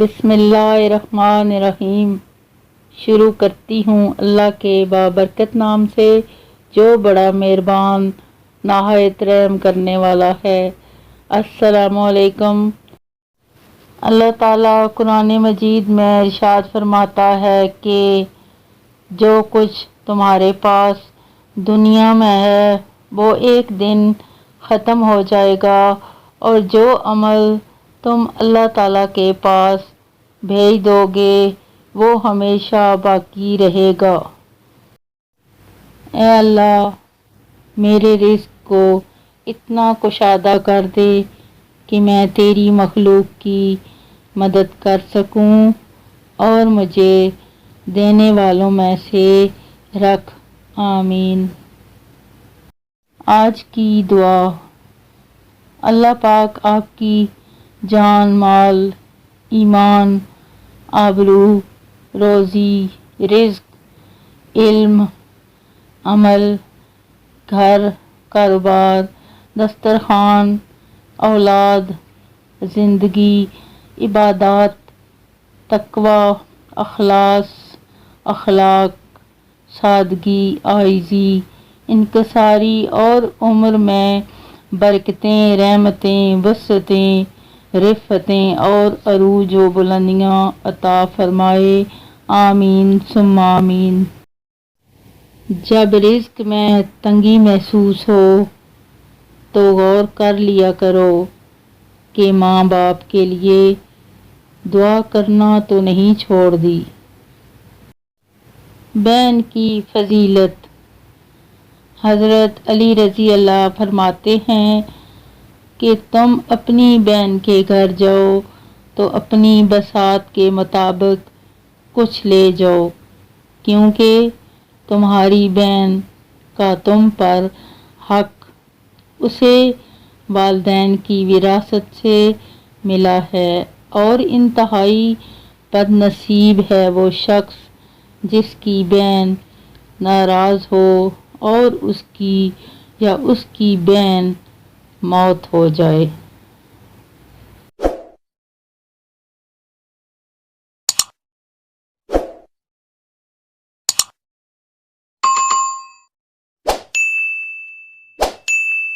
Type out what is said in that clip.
بسم اللہ الرحمن الرحیم۔ شروع کرتی ہوں اللہ کے بابرکت نام سے جو بڑا مہربان نہایت رحم کرنے والا ہے۔ السلام علیکم۔ اللہ تعالیٰ قرآن مجید میں ارشاد فرماتا ہے کہ جو کچھ تمہارے پاس دنیا میں ہے وہ ایک دن ختم ہو جائے گا، اور جو عمل تم اللہ تعالیٰ کے پاس بھیج دو گے وہ ہمیشہ باقی رہے گا۔ اے اللہ، میرے رزق کو اتنا کشادہ کر دے کہ میں تیری مخلوق کی مدد کر سکوں، اور مجھے دینے والوں میں سے رکھ، آمین۔ آج کی دعا۔ اللہ پاک آپ کی جان، مال، ایمان، آبرو، روزی، رزق، علم، عمل، گھر، کاروبار، دسترخوان، اولاد، زندگی، عبادات، تقوی، اخلاق، سادگی، عاجزی، انکساری اور عمر میں برکتیں، رحمتیں، وسعتیں، رفتیں اور عروج و بلندیاں عطا فرمائے، آمین ثم آمین۔ جب رزق میں تنگی محسوس ہو تو غور کر لیا کرو کہ ماں باپ کے لیے دعا کرنا تو نہیں چھوڑ دی۔ بہن کی فضیلت۔ حضرت علی رضی اللہ فرماتے ہیں کہ تم اپنی بہن کے گھر جاؤ تو اپنی بساط کے مطابق کچھ لے جاؤ، کیونکہ تمہاری بہن کا تم پر حق اسے والدین کی وراثت سے ملا ہے، اور انتہائی بد نصیب ہے وہ شخص جس کی بہن ناراض ہو اور اس کی یا اس کی بہن موت ہو جائے۔